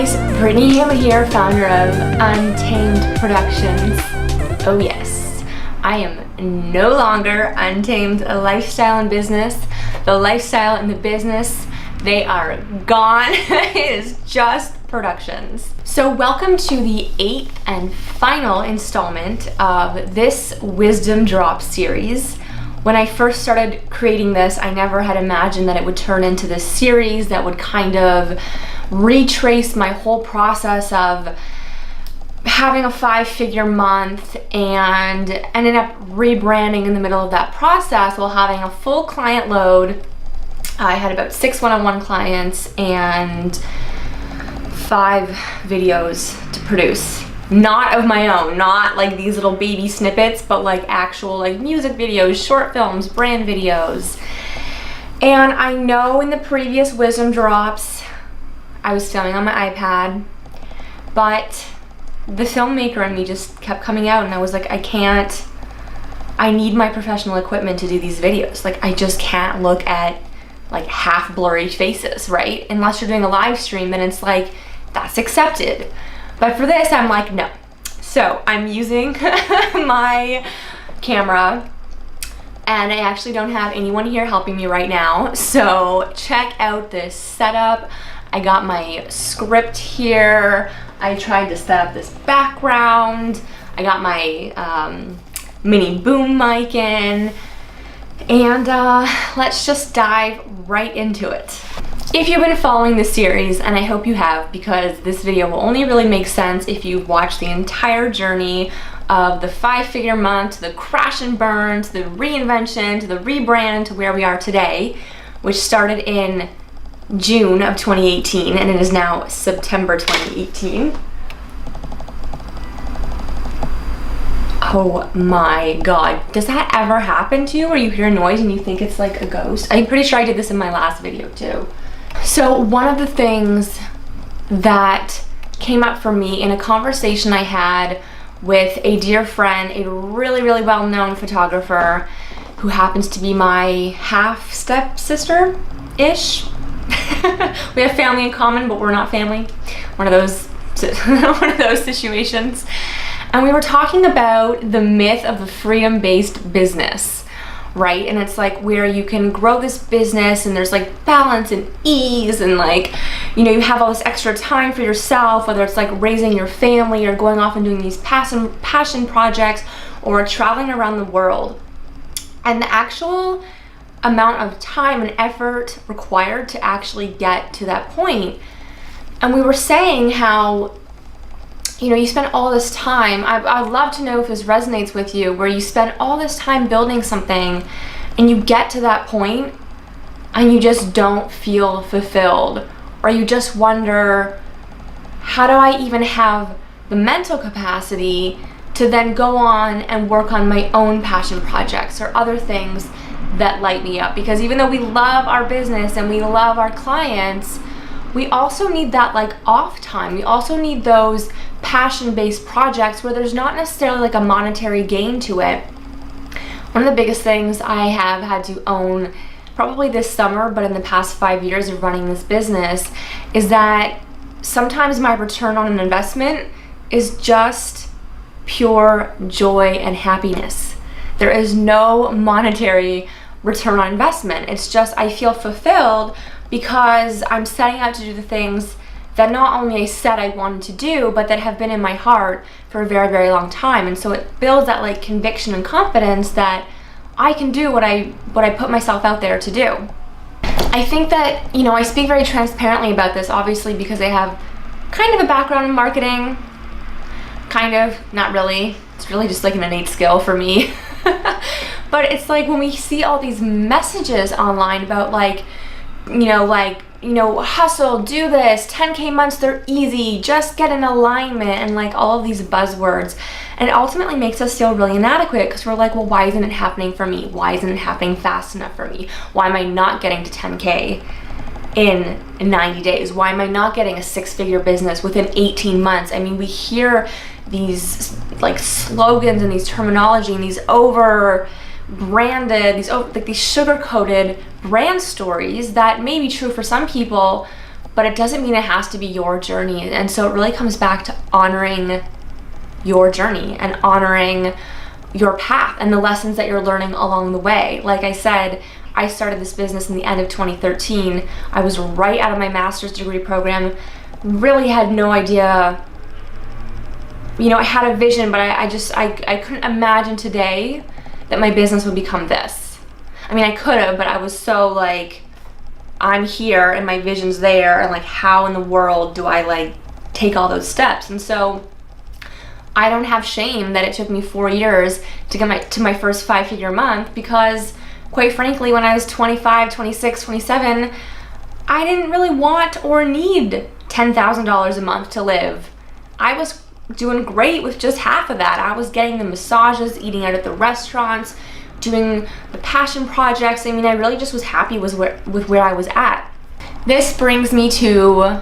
guys, Brittany Hill here, founder of Untamed Productions. Oh yes, I am no longer Untamed Lifestyle and Business. The lifestyle and the business, they are gone. It is just productions. So welcome to the 8th and final installment of this Wisdom Drop series. When I first started creating this, I never had imagined that it would turn into this series that would kind of retrace my whole process of having a 5-figure month and ended up rebranding in the middle of that process while having a full client load. I had about 6 one-on-one clients and 5 videos to produce. Not of my own, not like these little baby snippets, but like actual like music videos, short films, brand videos. And I know in the previous Wisdom Drops, I was filming on my iPad, but the filmmaker in me just kept coming out and I was like, I need my professional equipment to do these videos. Like I just can't look at like half blurry faces, right? Unless you're doing a live stream, then it's like, that's accepted. But for this, I'm like, no. So I'm using my camera and I actually don't have anyone here helping me right now. So check out this setup. I got my script here. I tried to set up this background. I got my mini boom mic in. And let's just dive right into it. If you've been following this series, and I hope you have, because this video will only really make sense if you've watched the entire journey of the 5-figure month, to the crash and burn, to the reinvention, to the rebrand, to where we are today, which started in June of 2018, and it is now September 2018. Oh my God, does that ever happen to you where you hear a noise and you think it's like a ghost? I'm pretty sure I did this in my last video too. So one of the things that came up for me in a conversation I had with a dear friend, a really, really well-known photographer who happens to be my half stepsister-ish. We have family in common, but we're not family. One of those situations. And we were talking about the myth of the freedom-based business, right? And it's like where you can grow this business and there's like balance and ease and like, you know, you have all this extra time for yourself, whether it's like raising your family or going off and doing these passion projects or traveling around the world. And the actual amount of time and effort required to actually get to that point. And we were saying how, you know, you spend all this time, I'd love to know if this resonates with you, where you spend all this time building something and you get to that point and you just don't feel fulfilled, or you just wonder, how do I even have the mental capacity to then go on and work on my own passion projects or other things that light me up? Because even though we love our business and we love our clients, we also need that like off time. We also need those passion-based projects where there's not necessarily like a monetary gain to it. One of the biggest things I have had to own probably this summer, but in the past 5 years of running this business, is that sometimes my return on an investment is just pure joy and happiness. There is no monetary return on investment. It's just I feel fulfilled because I'm setting out to do the things that not only I said I wanted to do, but that have been in my heart for a very, very long time. And so it builds that like conviction and confidence that I can do what I put myself out there to do. I think that, you know, I speak very transparently about this, obviously, because I have kind of a background in marketing. Kind of, not really. It's really just like an innate skill for me. But it's like when we see all these messages online about like, hustle, do this, 10K months, they're easy, just get in alignment, and like all of these buzzwords. And it ultimately makes us feel really inadequate because we're like, well, why isn't it happening for me? Why isn't it happening fast enough for me? Why am I not getting to 10K in 90 days? Why am I not getting a 6-figure business within 18 months? I mean, we hear these like slogans and these terminology and these these sugar-coated brand stories that may be true for some people, but it doesn't mean it has to be your journey. And so it really comes back to honoring your journey and honoring your path and the lessons that you're learning along the way. Like I said, I started this business in the end of 2013. I was right out of my master's degree program, really had no idea. I had a vision, but I couldn't imagine today that my business would become this. I mean, I could have, but I was so like, I'm here and my vision's there, and like, how in the world do I like take all those steps? And so I don't have shame that it took me 4 years to get to my first 5-figure month, because quite frankly, when I was 25, 26, 27, I didn't really want or need $10,000 a month to live. I was doing great with just half of that. I was getting the massages, eating out at the restaurants, doing the passion projects. I mean, I really just was happy with where I was at. This brings me to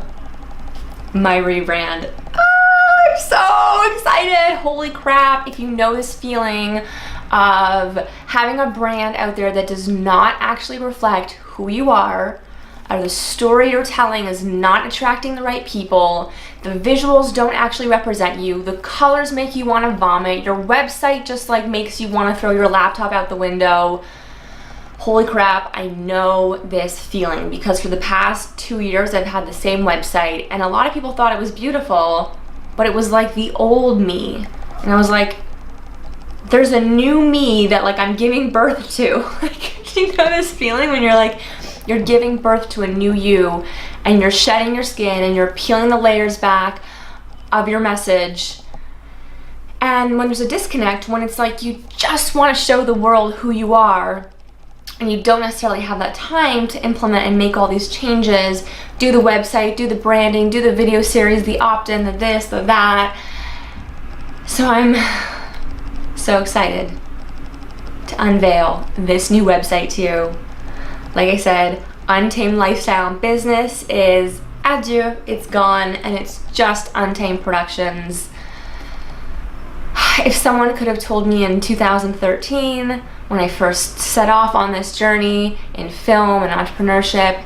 my rebrand. I'm so excited. Holy crap. If you know this feeling of having a brand out there that does not actually reflect who you are, or the story you're telling is not attracting the right people, the visuals don't actually represent you, the colors make you want to vomit, your website just like makes you want to throw your laptop out the window. Holy crap, I know this feeling, because for the past 2 years I've had the same website, and a lot of people thought it was beautiful, but it was like the old me. And I was like, there's a new me that like I'm giving birth to. Like, you know this feeling when you're like, you're giving birth to a new you, and you're shedding your skin and you're peeling the layers back of your message. And when there's a disconnect, when it's like you just want to show the world who you are, and you don't necessarily have that time to implement and make all these changes, do the website, do the branding, do the video series, the opt-in, the this, the that. So I'm so excited to unveil this new website to you. Like I said, Untamed Lifestyle and Business is adieu, it's gone, and it's just Untamed Productions. If someone could have told me in 2013, when I first set off on this journey in film and entrepreneurship,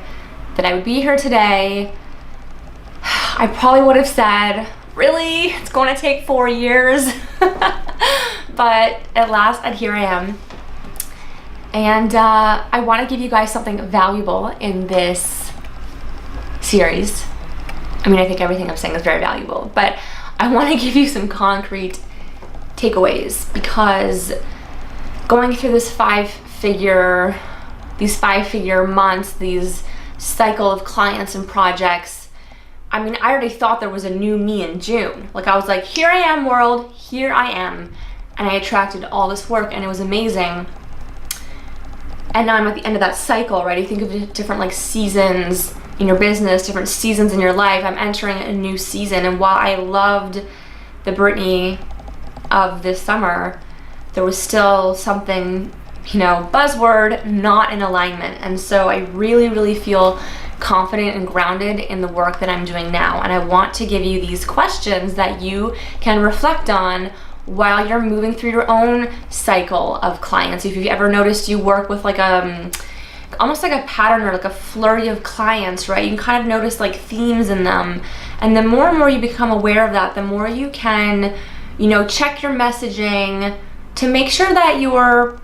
that I would be here today, I probably would have said, really? It's going to take 4 years? But at last, here I am. And I want to give you guys something valuable in this series. I mean, I think everything I'm saying is very valuable, but I want to give you some concrete takeaways, because going through these 5-figure months, these cycle of clients and projects, I mean, I already thought there was a new me in June. Like, I was like, here I am, world, here I am. And I attracted all this work, and it was amazing. And now I'm at the end of that cycle, right? You think of different like seasons in your business, different seasons in your life. I'm entering a new season, and while I loved the Brittany of this summer, there was still something, buzzword, not in alignment. And so I really, really feel confident and grounded in the work that I'm doing now. And I want to give you these questions that you can reflect on while you're moving through your own cycle of clients. If you've ever noticed, you work with like almost like a pattern or like a flurry of clients, right? You can kind of notice like themes in them. And the more and more you become aware of that, the more you can, check your messaging to make sure that you're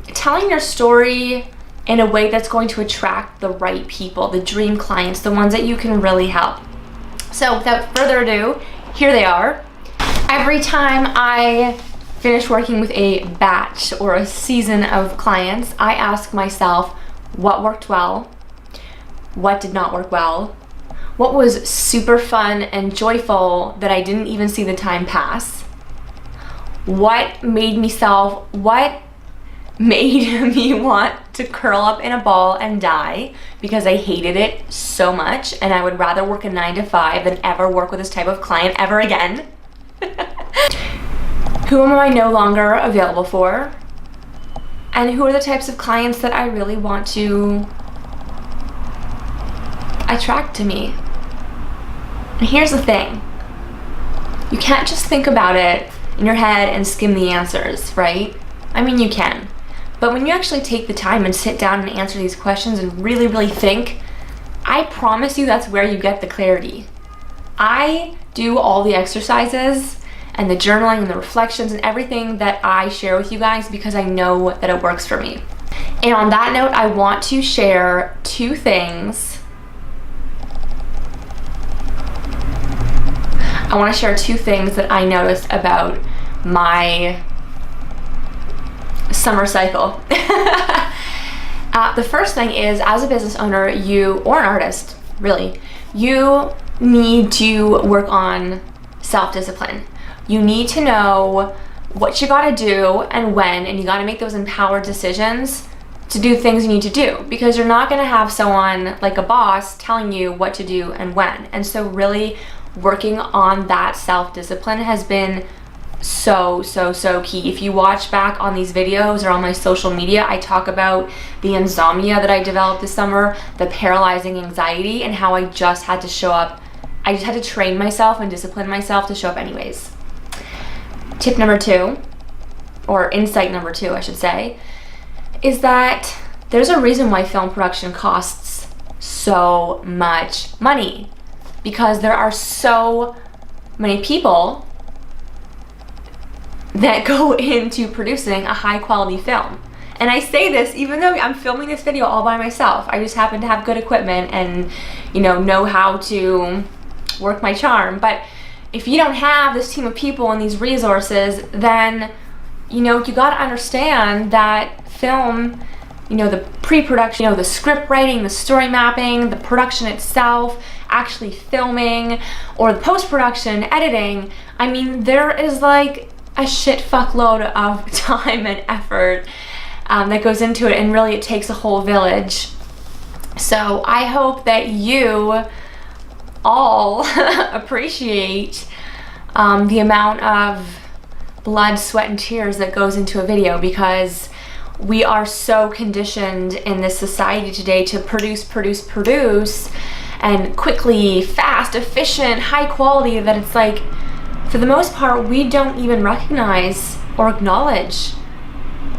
telling your story in a way that's going to attract the right people, the dream clients, the ones that you can really help. So without further ado, here they are. Every time I finish working with a batch or a season of clients, I ask myself, what worked well? What did not work well? What was super fun and joyful that I didn't even see the time pass? What made me want to curl up in a ball and die because I hated it so much, and I would rather work a 9-to-5 than ever work with this type of client ever again? Who am I no longer available for? And who are the types of clients that I really want to attract to me? And here's the thing. You can't just think about it in your head and skim the answers, right? I mean, you can. But when you actually take the time and sit down and answer these questions and really, really think, I promise you that's where you get the clarity. I do all the exercises and the journaling and the reflections and everything that I share with you guys because I know that it works for me. And on that note, I want to share two things. I want to share two things that I noticed about my summer cycle. The first thing is, as a business owner, or an artist, really, you need to work on self-discipline. You need to know what you gotta do and when, and you gotta make those empowered decisions to do things you need to do, because you're not gonna have someone like a boss telling you what to do and when. And so really working on that self-discipline has been so key. If you watch back on these videos or on my social media, I talk about the insomnia that I developed this summer, the paralyzing anxiety, and how I just had to show up. I just had to train myself and discipline myself to show up anyways. Tip number 2, or insight number 2, I should say, is that there's a reason why film production costs so much money, because there are so many people that go into producing a high quality film. And I say this even though I'm filming this video all by myself. I just happen to have good equipment and know how to work my charm. But if you don't have this team of people and these resources, then you gotta understand that film, the pre-production, the script writing, the story mapping, the production itself, actually filming, or the post-production, editing, I mean, there is like a shit fuckload of time and effort that goes into it, and really it takes a whole village. So I hope that you all appreciate the amount of blood, sweat, and tears that goes into a video, because we are so conditioned in this society today to produce and quickly, fast, efficient, high quality, that it's like, for the most part, we don't even recognize or acknowledge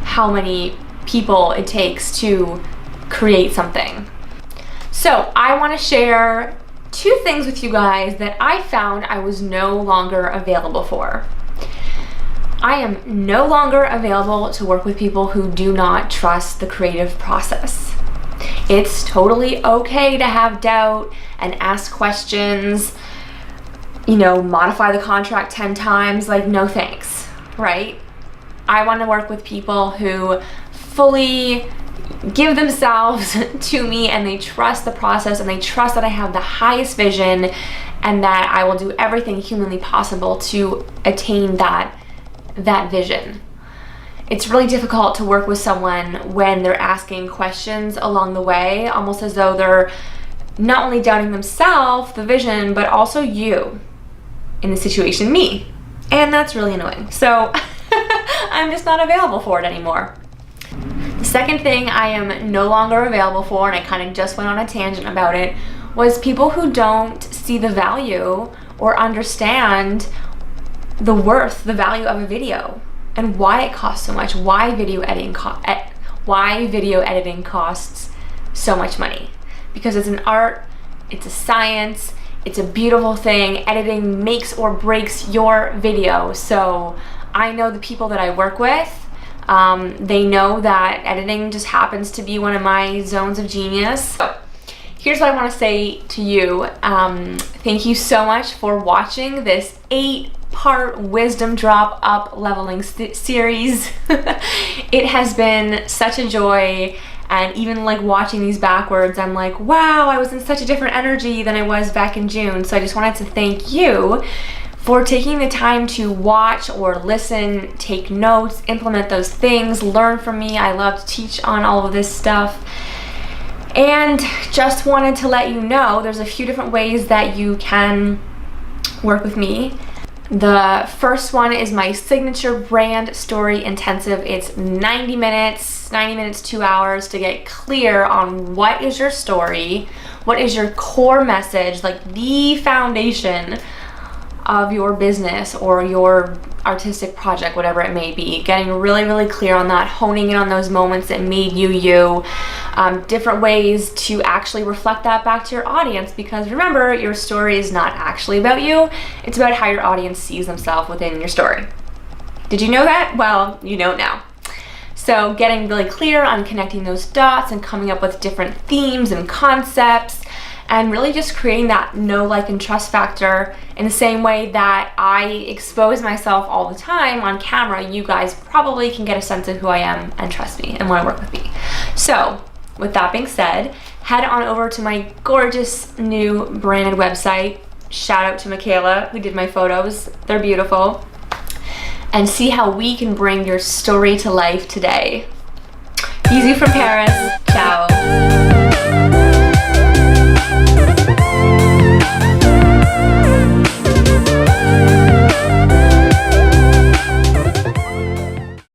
how many people it takes to create something. So I want to share two things with you guys that I found I was no longer available for. I am no longer available to work with people who do not trust the creative process. It's totally okay to have doubt and ask questions, modify the contract 10 times, like, no thanks, right? I want to work with people who fully give themselves to me, and they trust the process, and they trust that I have the highest vision, and that I will do everything humanly possible to attain that vision. It's really difficult to work with someone when they're asking questions along the way, almost as though they're not only doubting themselves, the vision, but also you, in the situation, me. And that's really annoying. So I'm just not available for it anymore. The second thing I am no longer available for, and I kind of just went on a tangent about it, was people who don't see the value or understand the worth, the value of a video, and why it costs so much, why video editing costs so much money. Because it's an art, it's a science, it's a beautiful thing. Editing makes or breaks your video. So I know the people that I work with, they know that editing just happens to be one of my zones of genius. So here's what I want to say to you. Thank you so much for watching this 8-part wisdom drop up leveling series. It has been such a joy, and even like watching these backwards, I'm like, wow, I was in such a different energy than I was back in June. So I just wanted to thank you for taking the time to watch or listen, take notes, implement those things, learn from me. I love to teach on all of this stuff. And just wanted to let you know there's a few different ways that you can work with me. The first one is my signature brand story intensive. It's 90 minutes, 2 hours to get clear on what is your story, what is your core message, like the foundation of your business or your artistic project, whatever it may be. Getting really clear on that, honing in on those moments that made you you, different ways to actually reflect that back to your audience, because remember, your story is not actually about you, it's about how your audience sees themselves within your story. Did you know that? Well, you know now. So getting really clear on connecting those dots and coming up with different themes and concepts, and really just creating that know, like, and trust factor in the same way that I expose myself all the time on camera. You guys probably can get a sense of who I am and trust me and want to work with me. So with that being said, head on over to my gorgeous new branded website. Shout out to Michaela who did my photos. They're beautiful. And see how we can bring your story to life today. Easy from Paris. Ciao.